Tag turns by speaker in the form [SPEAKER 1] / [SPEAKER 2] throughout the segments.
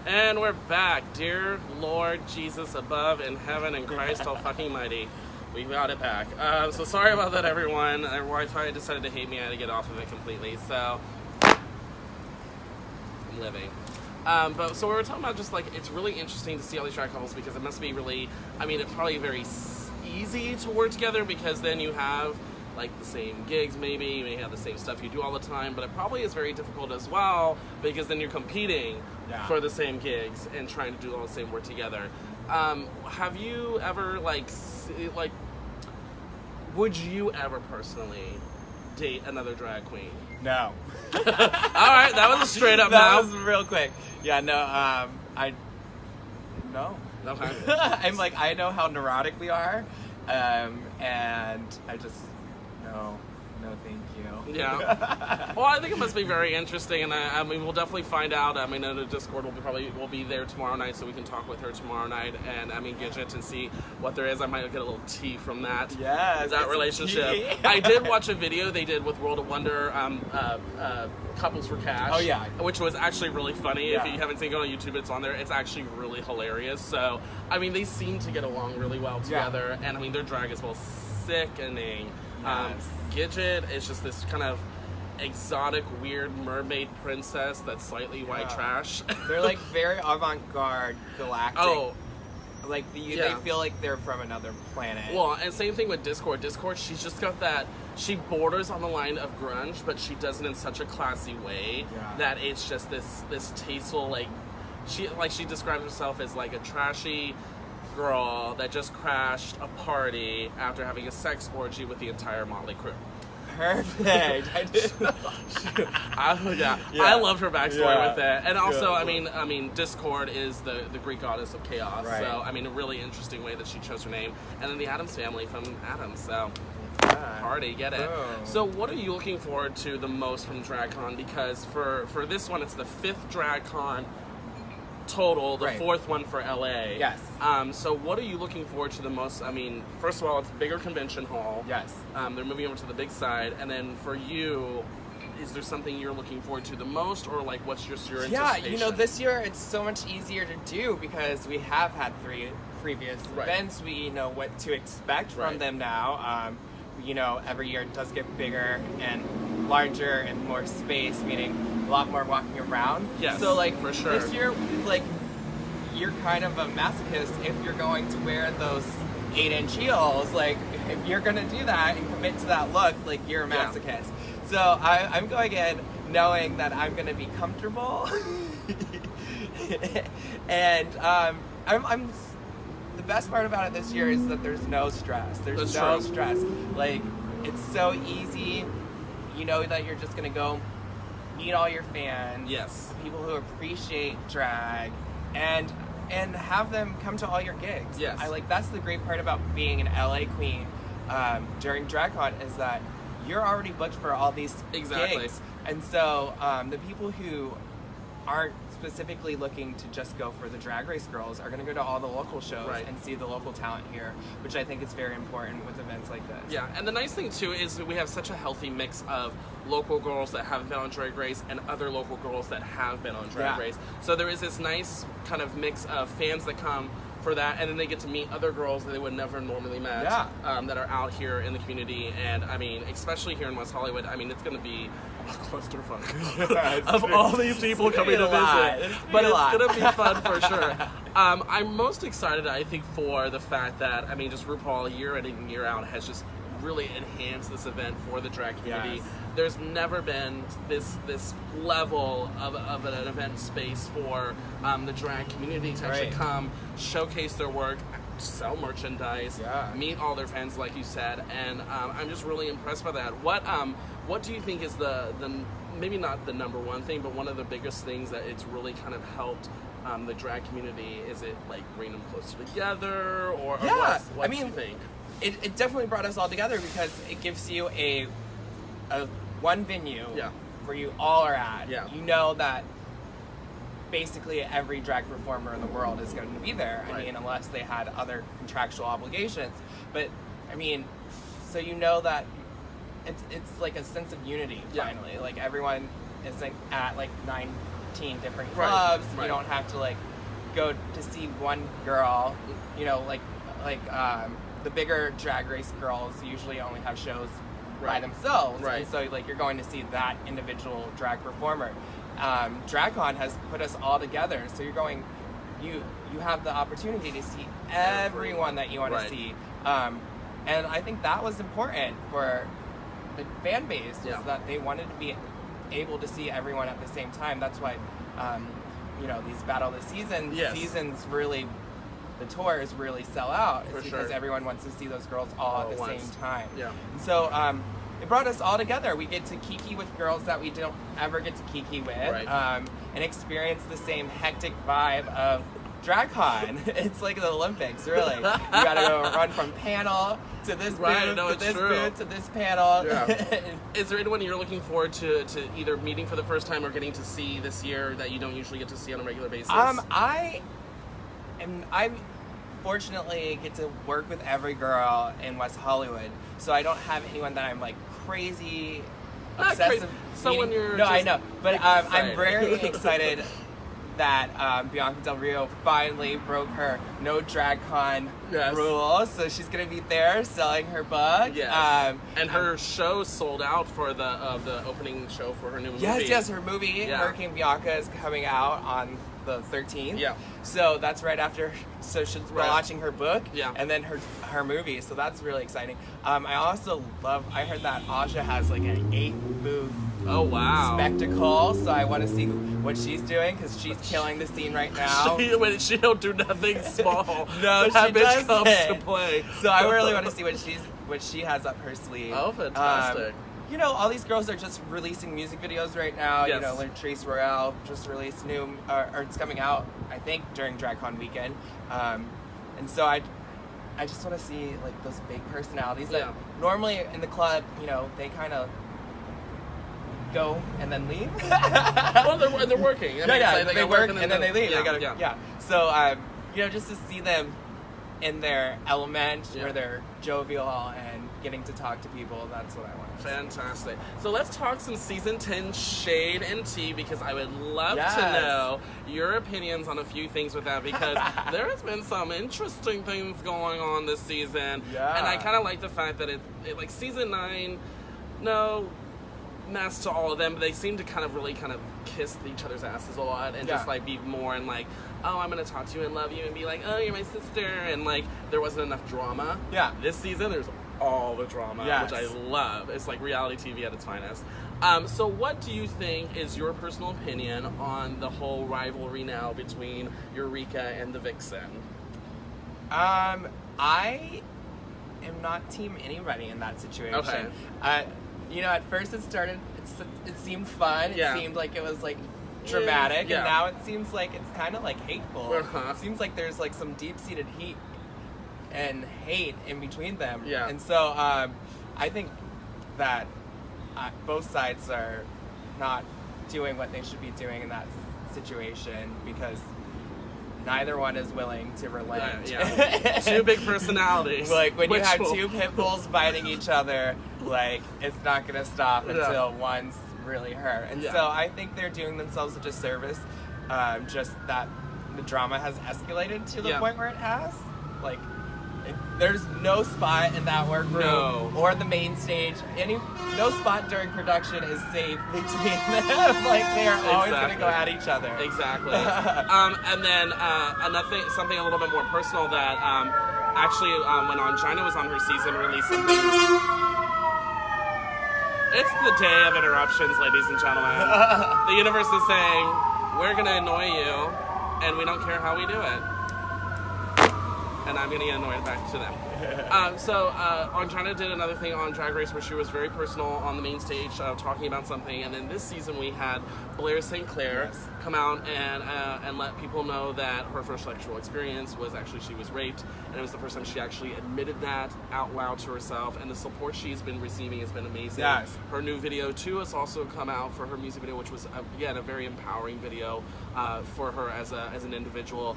[SPEAKER 1] And we're back. Dear Lord Jesus above in heaven and Christ all fucking mighty. We got it back. So sorry about that, everyone. Our Wi-Fi decided to hate me. I had to get off of it completely. So I'm living. But so we were talking about just like, it's really interesting to see all these drag couples because it must be really, I mean, it's probably very easy to work together because then you have like the same gigs maybe, you may have the same stuff you do all the time, but it probably is very difficult as well because then you're competing for the same gigs and trying to do all the same work together. Have you ever would you ever personally date another drag queen?
[SPEAKER 2] No.
[SPEAKER 1] Alright, that was a straight up no.
[SPEAKER 2] That was real quick. Yeah, no, no.
[SPEAKER 1] Okay.
[SPEAKER 2] I'm like, I know how neurotic we are, and I just, no, thank you.
[SPEAKER 1] Yeah. Well, I think it must be very interesting, and I mean, we'll definitely find out. I mean, in the Discord, we'll be there tomorrow night, so we can talk with her tomorrow night, and I mean, get it and see what there is. I might get a little tea from that.
[SPEAKER 2] Yeah.
[SPEAKER 1] That relationship. I did watch a video they did with World of Wonder, Couples for Cash.
[SPEAKER 2] Oh yeah.
[SPEAKER 1] Which was actually really funny.
[SPEAKER 2] Yeah.
[SPEAKER 1] If you haven't seen it on YouTube, it's on there. It's actually really hilarious. So, I mean, they seem to get along really well together, and I mean, their drag is both sickening.
[SPEAKER 2] Yes.
[SPEAKER 1] Gidget is just this kind of exotic, weird mermaid princess that's slightly white trash.
[SPEAKER 2] They're like very avant-garde, galactic.
[SPEAKER 1] Oh.
[SPEAKER 2] Like, they feel like they're from another planet.
[SPEAKER 1] Well, and same thing with Discord. Discord, she's just got that, she borders on the line of grunge, but she does it in such a classy way that it's just this tasteful, like, she describes herself as like a trashy girl that just crashed a party after having a sex orgy with the entire Motley crew.
[SPEAKER 2] Perfect.
[SPEAKER 1] I loved her backstory with it, and also, I mean, Discord is the Greek goddess of chaos.
[SPEAKER 2] Right.
[SPEAKER 1] So, I mean, a really interesting way that she chose her name, and then the Addams family from Addams. So, party, get it.
[SPEAKER 2] Boom.
[SPEAKER 1] So, what are you looking forward to the most from DragCon? Because for this one, it's the 5th DragCon total, the 4th one for LA.
[SPEAKER 2] Yes.
[SPEAKER 1] So what are you looking forward to the most? I mean, first of all, it's a bigger convention hall.
[SPEAKER 2] Yes.
[SPEAKER 1] They're moving over to the big side, and then for you, is there something you're looking forward to the most, or like what's just your anticipation?
[SPEAKER 2] Yeah, you know, this year it's so much easier to do because we have had 3 previous events. We know what to expect from them now. You know, every year it does get bigger and larger and more space, meaning a lot more walking around.
[SPEAKER 1] Yes,
[SPEAKER 2] so like
[SPEAKER 1] for sure.
[SPEAKER 2] This year, like, you're kind of a masochist if you're going to wear those 8-inch heels. Like, if you're gonna do that and commit to that look, like, you're a masochist. So I'm going in knowing that I'm gonna be comfortable, and I'm. The best part about it this year is that there's no stress. There's no stress. Like, it's so easy. You know that you're just gonna go meet all your fans.
[SPEAKER 1] Yes.
[SPEAKER 2] People who appreciate drag, and have them come to all your gigs.
[SPEAKER 1] Yes.
[SPEAKER 2] That's the great part about being an LA queen during DragCon is that you're already booked for all these gigs. And so the people who aren't specifically looking to just go for the Drag Race girls are going to go to all the local shows and see the local talent here, which I think is very important with events like this.
[SPEAKER 1] Yeah, and the nice thing too is that we have such a healthy mix of local girls that haven't been on Drag Race and other local girls that have been on Drag Race. So there is this nice kind of mix of fans that come for that, and then they get to meet other girls that they would never normally met that are out here in the community. And I mean, especially here in West Hollywood, I mean, it's going to be a clusterfuck of all these people coming to visit. But it's going to be fun for sure. I'm most excited, I think, for the fact that, I mean, just RuPaul year in and year out has just really enhanced this event for the drag community. There's never been this level of an event space for the drag community to actually come, showcase their work, sell merchandise, meet all their fans, like you said, and I'm just really impressed by that. What do you think is the maybe not the number one thing, but one of the biggest things that it's really kind of helped the drag community? Is it like bring them closer together, or what's
[SPEAKER 2] I mean,
[SPEAKER 1] you think?
[SPEAKER 2] It definitely brought us all together because it gives you a one venue where you all are at. You know that basically every drag performer in the world is going to be there. I mean, unless they had other contractual obligations. But I mean, so you know that it's like a sense of unity finally. Like everyone is like at like 9 13 different clubs. You don't have to like go to see one girl. You know, like the bigger drag race girls usually only have shows by themselves, and so like you're going to see that individual drag performer. DragCon has put us all together, so you're going, you have the opportunity to see everyone that you want to see, and I think that was important for the fan base, was that they wanted to be able to see everyone at the same time. That's why, you know, these Battle of the Seasons seasons really, the tours really sell out. It's because everyone wants to see those girls all at the same time. And so it brought us all together. We get to kiki with girls that we don't ever get to kiki with, and experience the same hectic vibe of DragCon. It's like the Olympics, really. You gotta go run from panel to this booth, to this booth, to this panel.
[SPEAKER 1] Is there anyone you're looking forward to either meeting for the first time or getting to see this year that you don't usually get to see on a regular basis?
[SPEAKER 2] I fortunately get to work with every girl in West Hollywood, so I don't have anyone that I'm like crazy obsessive.
[SPEAKER 1] Someone you're
[SPEAKER 2] I know, but I'm very excited that Bianca Del Rio finally broke her no DragCon rule, so she's gonna be there selling her book.
[SPEAKER 1] And her show sold out for the opening show for her new movie.
[SPEAKER 2] Yes, her movie Hurricane Bianca is coming out on the 13th. So that's right after. So she's launching her book. And then her movie. So that's really exciting. I also love. I heard that Aja has like an 8-booth.
[SPEAKER 1] Oh wow!
[SPEAKER 2] Spectacle. So I want to see what she's doing because she's killing the scene right now.
[SPEAKER 1] She'll do nothing small.
[SPEAKER 2] No,
[SPEAKER 1] that
[SPEAKER 2] she
[SPEAKER 1] bitch comes
[SPEAKER 2] doesn't.
[SPEAKER 1] to play.
[SPEAKER 2] So I really want to see what she has up her sleeve.
[SPEAKER 1] Oh, fantastic!
[SPEAKER 2] You know, all these girls are just releasing music videos right now. You know, like Trace Royale just released new, or it's coming out, I think, during DragCon weekend. And so I just want to see like those big personalities that normally in the club, you know, they kind of go and then leave.
[SPEAKER 1] Well, they're working. I mean,
[SPEAKER 2] they work and then they leave.
[SPEAKER 1] Yeah.
[SPEAKER 2] So you know, just to see them in their element, where they're jovial and getting to talk to people, that's what I want.
[SPEAKER 1] Fantastic. So let's talk some season 10 shade and tea, because I would love to know your opinions on a few things with that, because there has been some interesting things going on this season. And I kind of like the fact that it like season 9, no mess to all of them, but they seem to kind of really kiss each other's asses a lot and just like be more and like, oh, I'm gonna talk to you and love you and be like, oh, you're my sister, and like there wasn't enough drama. This season there's all the drama, which I love. It's like reality TV at its finest. So what do you think is your personal opinion on the whole rivalry now between Eureka and the Vixen?
[SPEAKER 2] I am not team anybody in that situation. You know, at first it seemed fun. It seemed like it was like dramatic, and now it seems like it's kind of like hateful. It seems like there's like some deep-seated heat and hate in between them. And so I think that both sides are not doing what they should be doing in that situation, because neither one is willing to relent.
[SPEAKER 1] Two big personalities.
[SPEAKER 2] Like when you have two pit bulls biting each other, like it's not gonna stop until one's really hurt. And so I think they're doing themselves a disservice. Just that the drama has escalated to the point where it has. Like there's no spot in that workroom or the main stage. No spot during production is safe between them. Like they are always gonna go at each other.
[SPEAKER 1] And then something a little bit more personal that actually when China was on her season released something. It's the day of interruptions, ladies and gentlemen. The universe is saying, we're gonna annoy you, and we don't care how we do it. And I'm gonna get annoyed back to them. So China did another thing on Drag Race where she was very personal on the main stage talking about something, and then this season we had Blair St. Clair come out and let people know that her first sexual experience was actually she was raped, and it was the first time she actually admitted that out loud to herself, and the support she's been receiving has been amazing. Her new video too has also come out for her music video, which was again a very empowering video for her as an individual.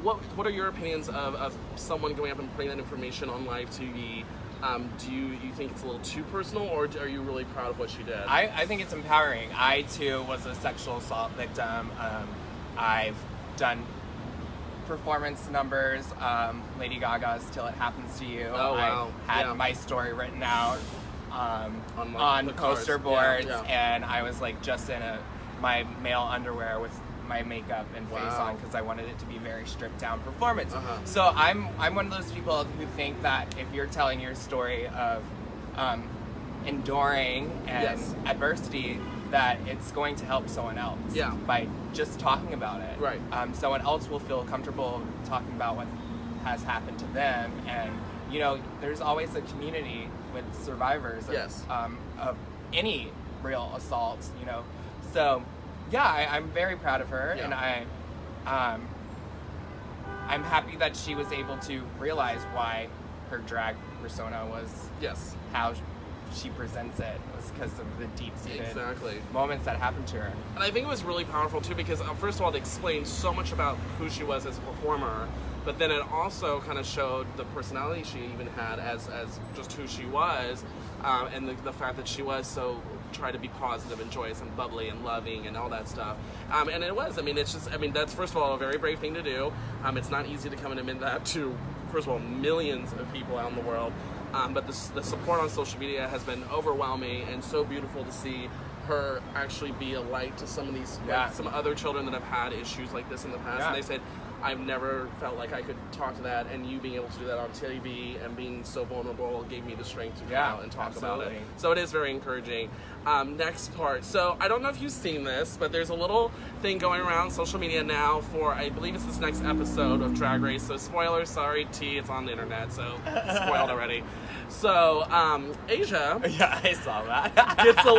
[SPEAKER 1] What are your opinions of someone going up and putting that information on live TV Do you think it's a little too personal, or are you really proud of what she did?
[SPEAKER 2] I think it's empowering. I, too, was a sexual assault victim. I've done performance numbers, Lady Gaga's Till It Happens to You.
[SPEAKER 1] Oh, wow.
[SPEAKER 2] I had my story written out on poster
[SPEAKER 1] cards.
[SPEAKER 2] boards, and I was like just in my male underwear with my makeup and face on because I wanted it to be very stripped down performance. So I'm one of those people who think that if you're telling your story of enduring and adversity, that it's going to help someone else by just talking about it.
[SPEAKER 1] Right.
[SPEAKER 2] Someone else will feel comfortable talking about what has happened to them, and you know, there's always a community with survivors of any real assaults. You know, so yeah, I'm very proud of her, and I'm happy that she was able to realize why her drag persona was how she presents it, was because of the deep-seated moments that happened to her.
[SPEAKER 1] And I think it was really powerful too because first of all, it explained so much about who she was as a performer, but then it also kind of showed the personality she even had as just who she was, and the fact that she was so try to be positive and joyous and bubbly and loving and all that stuff. And it was, I mean, it's just, I mean, that's first of all a very brave thing to do. It's not easy to come and admit that to, first of all, millions of people out in the world. But the support on social media has been overwhelming and so beautiful to see her actually be a light to some of these, like, some other children that have had issues like this in the past. And they said, I've never felt like I could talk to that, and you being able to do that on TV and being so vulnerable gave me the strength to come out and talk about it. So it is very encouraging. Next part. So I don't know if you've seen this, but there's a little thing going around social media now for, I believe it's this next episode of Drag Race. So spoilers, sorry, T, it's on the internet, so spoiled already. So Asia,
[SPEAKER 2] I saw that,
[SPEAKER 1] gets a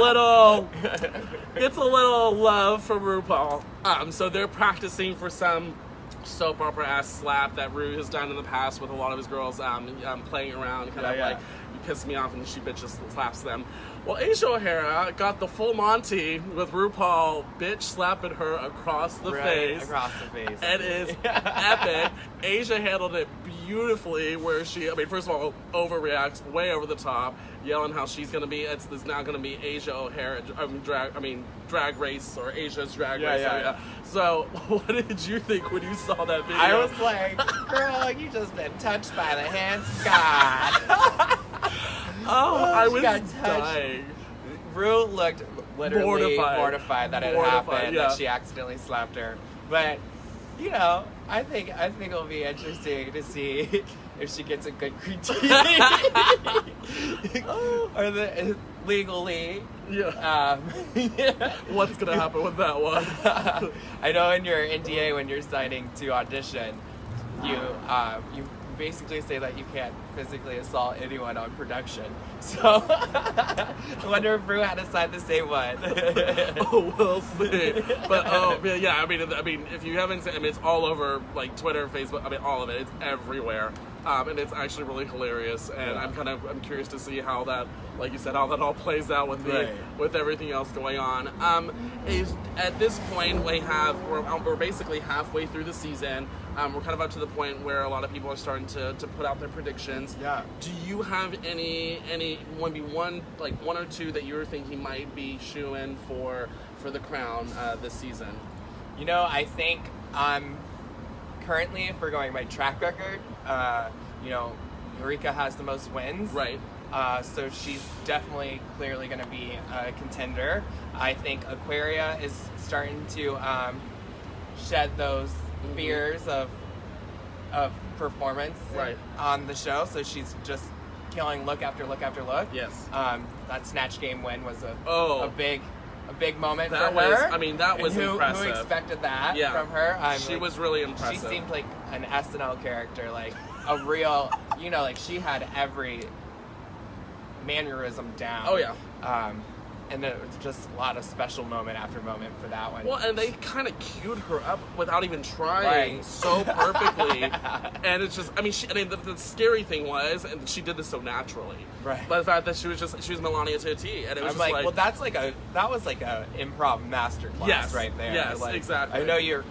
[SPEAKER 1] little love from RuPaul. So they're practicing for some soap opera ass slap that Ru has done in the past with a lot of his girls playing around, kind of like, you piss me off, and she bitches slaps them. Well, Asia O'Hara got the full Monty with RuPaul bitch slapping her across the face.
[SPEAKER 2] Across the face.
[SPEAKER 1] It is epic. Asia handled it beautifully, where she, I mean, first of all, overreacts way over the top, yelling how she's gonna be, it's now gonna be Asia O'Hara, Drag Race, or Asia's Drag Race. So, what did you think when you saw that video?
[SPEAKER 2] I was like, girl, you just been touched by the hands of God.
[SPEAKER 1] I was dying.
[SPEAKER 2] Ru looked literally mortified that it happened, that she accidentally slapped her. But, you know, I think it'll be interesting to see if she gets a good critique. Or legally.
[SPEAKER 1] What's gonna happen with that one?
[SPEAKER 2] I know in your NDA when you're signing to audition, you basically say that you can't physically assault anyone on production. So I wonder if Ru had to sign the same one.
[SPEAKER 1] We'll see. But I mean, if you haven't seen, I mean, it's all over, like, Twitter, Facebook. I mean, all of it. It's everywhere. And it's actually really hilarious. And I'm curious to see how that, like you said, how that all plays out with with everything else going on. At this point, we're basically halfway through the season. We're kind of up to the point where a lot of people are starting to put out their predictions. Do you have any maybe one or two that you're thinking might be shoo-in for the crown this season?
[SPEAKER 2] You know, I think currently, if we're going by track record, you know, Eureka has the most wins.
[SPEAKER 1] Right.
[SPEAKER 2] So she's definitely, clearly going to be a contender. I think Aquaria is starting to shed those fears of performance on the show. So she's just killing look after look after look.
[SPEAKER 1] Yes.
[SPEAKER 2] That Snatch Game win was a big moment for her.
[SPEAKER 1] That was impressive.
[SPEAKER 2] Who expected that from her?
[SPEAKER 1] She was really impressive.
[SPEAKER 2] She seemed like an SNL character, like a real, you know, like she had every mannerism down.
[SPEAKER 1] Oh yeah.
[SPEAKER 2] And it was just a lot of special moment after moment for that one.
[SPEAKER 1] Well, and they kind of queued her up without even trying so perfectly. And it's just, the scary thing was, and she did this so naturally.
[SPEAKER 2] Right.
[SPEAKER 1] But the fact that she was Melania to a T. And it was
[SPEAKER 2] well, that was like a improv masterclass right there.
[SPEAKER 1] Yes, exactly.
[SPEAKER 2] I know you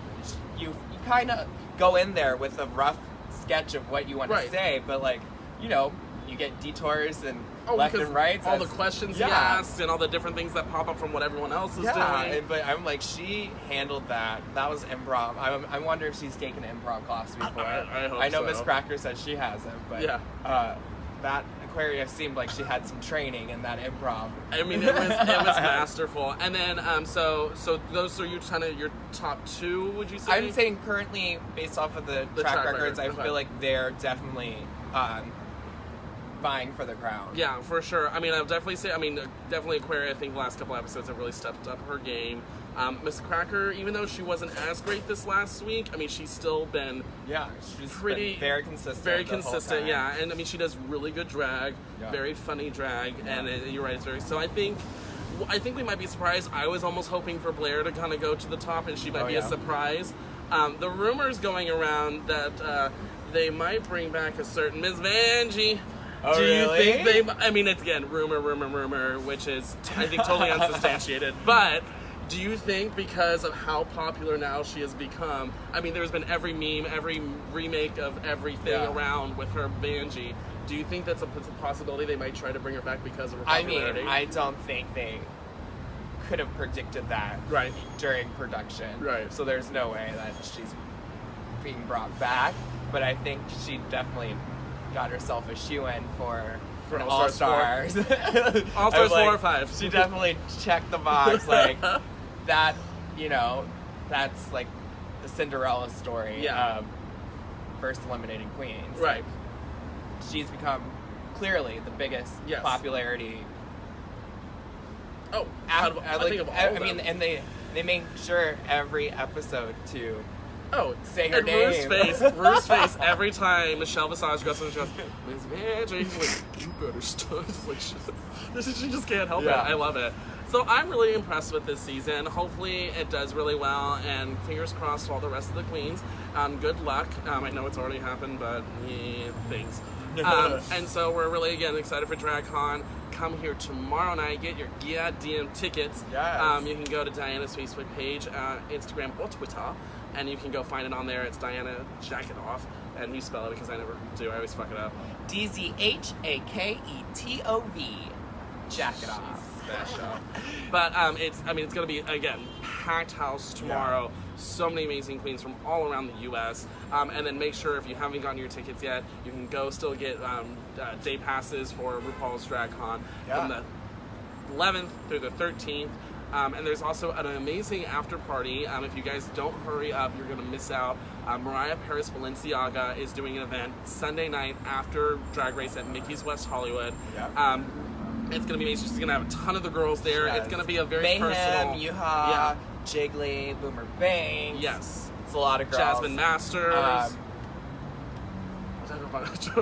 [SPEAKER 2] kind of go in there with a rough sketch of what you want to say, but, like, you know, you get detours and
[SPEAKER 1] Oh,
[SPEAKER 2] left
[SPEAKER 1] because
[SPEAKER 2] and right.
[SPEAKER 1] all the questions he asks and all the different things that pop up from what everyone else is doing.
[SPEAKER 2] But I'm like, she handled that. That was improv. I wonder if she's taken an improv class before.
[SPEAKER 1] I hope
[SPEAKER 2] I know
[SPEAKER 1] so.
[SPEAKER 2] Miss Cracker says she hasn't, but that Aquarius seemed like she had some training in that improv.
[SPEAKER 1] I mean, it was masterful. And then, so those are your top two, would you say?
[SPEAKER 2] I'm saying currently, based off of the track records, I feel like they're definitely vying for the crown.
[SPEAKER 1] Yeah, for sure. I mean, I'll definitely say, definitely Aquaria, I think the last couple episodes have really stepped up her game. Miss Cracker, even though she wasn't as great this last week, I mean, she's still been
[SPEAKER 2] she's
[SPEAKER 1] pretty
[SPEAKER 2] been very consistent.
[SPEAKER 1] Very consistent, yeah. And I mean, she does really good drag, very funny drag, and you're right, it's very. So I think we might be surprised. I was almost hoping for Blair to kind of go to the top, and she might be a surprise. The rumors going around that they might bring back a certain Miss Vanjie.
[SPEAKER 2] Oh,
[SPEAKER 1] Do you
[SPEAKER 2] really?
[SPEAKER 1] think they? I mean, it's again rumor, which is I think totally unsubstantiated. But do you think because of how popular now she has become? I mean, there's been every meme, every remake of everything around with her Vanjie. Do you think that's a possibility they might try to bring her back because of her popularity?
[SPEAKER 2] I mean, I don't think they could have predicted that during production.
[SPEAKER 1] Right.
[SPEAKER 2] So there's no way that she's being brought back. But I think she definitely got herself a shoe-in for an All-Stars.
[SPEAKER 1] All-Stars 4 or 5.
[SPEAKER 2] She definitely checked the box, like, that, that's like the Cinderella story of first eliminating queens.
[SPEAKER 1] Right.
[SPEAKER 2] Like, she's become clearly the biggest popularity.
[SPEAKER 1] Oh, I think of all of them.
[SPEAKER 2] And they make sure every episode to say her
[SPEAKER 1] and
[SPEAKER 2] name.
[SPEAKER 1] Rue's face every time Michelle Visage goes and she goes, Miss Vanjie, he's like, you better stop. Like, she just can't help it. I love it. So I'm really impressed with this season. Hopefully it does really well, and fingers crossed for all the rest of the queens. Good luck. I know it's already happened, but things. And so we're really, again, excited for DragCon. Come here tomorrow night. Get your goddamn tickets.
[SPEAKER 2] Yes.
[SPEAKER 1] You can go to Diana's Facebook page, Instagram, or Twitter, and you can go find it on there. It's Diana Dzhaketov, and you spell it because I never do. I always fuck it up.
[SPEAKER 2] Dzhaketov. Dzhaketov.
[SPEAKER 1] Special. But it's gonna be, again, packed house tomorrow. So many amazing queens from all around the U.S. And then make sure if you haven't gotten your tickets yet, you can go still get day passes for RuPaul's DragCon from the 11th through the 13th. And there's also an amazing after party. If you guys don't hurry up, you're going to miss out. Mariah Paris Balenciaga is doing an event Sunday night after Drag Race at Mickey's West Hollywood. It's going to be amazing. She's going to have a ton of the girls there. It's going to be a very
[SPEAKER 2] Mayhem,
[SPEAKER 1] personal...
[SPEAKER 2] Yuha, Jiggly, Boomer Banks.
[SPEAKER 1] Yes.
[SPEAKER 2] It's a lot of girls.
[SPEAKER 1] Jasmine Masters.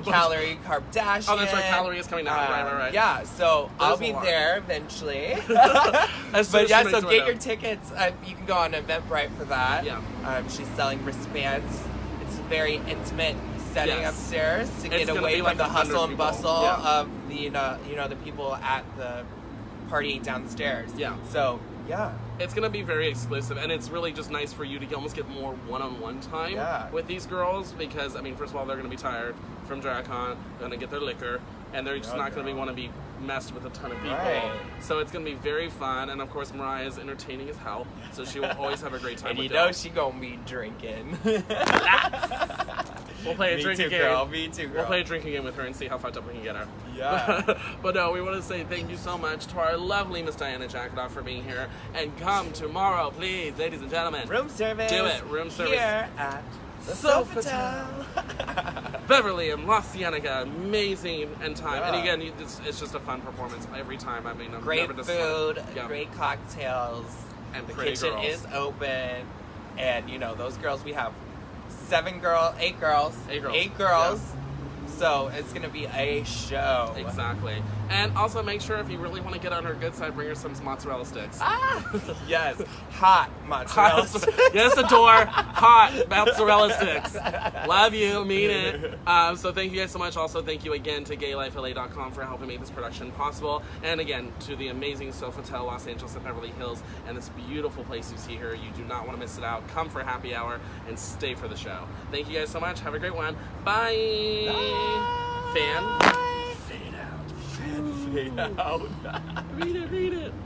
[SPEAKER 2] Calorie Kardashian.
[SPEAKER 1] Oh, that's right. Calorie is coming down. Right.
[SPEAKER 2] Yeah, so I'll be there eventually.
[SPEAKER 1] So
[SPEAKER 2] get your tickets. You can go on Eventbrite for that.
[SPEAKER 1] Yeah.
[SPEAKER 2] She's selling wristbands. It's a very intimate setting upstairs to get away from the hustle and bustle of the the people at the party downstairs.
[SPEAKER 1] Yeah.
[SPEAKER 2] So
[SPEAKER 1] it's gonna be very exclusive, and it's really just nice for you to almost get more one-on-one time with these girls because, I mean, first of all, they're gonna be tired from DragCon, gonna get their liquor, and they're just not gonna want to be messed with a ton of people. So it's gonna be very fun, and of course, Mariah is entertaining as hell, so she will always have a great time.
[SPEAKER 2] And she gonna be drinking.
[SPEAKER 1] We'll play a drinking game.
[SPEAKER 2] Girl. Me too, girl.
[SPEAKER 1] We'll play a drinking game with her and see how fucked up we can get her.
[SPEAKER 2] Yeah.
[SPEAKER 1] But no, we want to say thank you so much to our lovely Miss Diana Dzhaketov for being here. And come tomorrow, please, ladies and gentlemen.
[SPEAKER 2] Room service.
[SPEAKER 1] Do it. Room service.
[SPEAKER 2] Here at the Sofitel.
[SPEAKER 1] Beverly and La Cienega, amazing and time. And again, it's just a fun performance every time. I mean, I'm
[SPEAKER 2] great
[SPEAKER 1] never
[SPEAKER 2] food, great cocktails,
[SPEAKER 1] and
[SPEAKER 2] the
[SPEAKER 1] pretty
[SPEAKER 2] kitchen
[SPEAKER 1] girls.
[SPEAKER 2] is open, and those girls. We have 8 girls.
[SPEAKER 1] Yeah.
[SPEAKER 2] So it's gonna be a show.
[SPEAKER 1] Exactly. And also make sure if you really want to get on her good side, bring her some mozzarella sticks.
[SPEAKER 2] Yes, hot mozzarella sticks.
[SPEAKER 1] Yes, adore hot mozzarella sticks. Love you, mean it. So thank you guys so much. Also, thank you again to GayLifeLA.com for helping make this production possible. And again, to the amazing Sofitel Los Angeles and Beverly Hills and this beautiful place you see here. You do not want to miss it out. Come for happy hour and stay for the show. Thank you guys so much. Have a great one. Bye.
[SPEAKER 2] Bye.
[SPEAKER 1] Fan.
[SPEAKER 2] Hey, out.
[SPEAKER 1] Read it.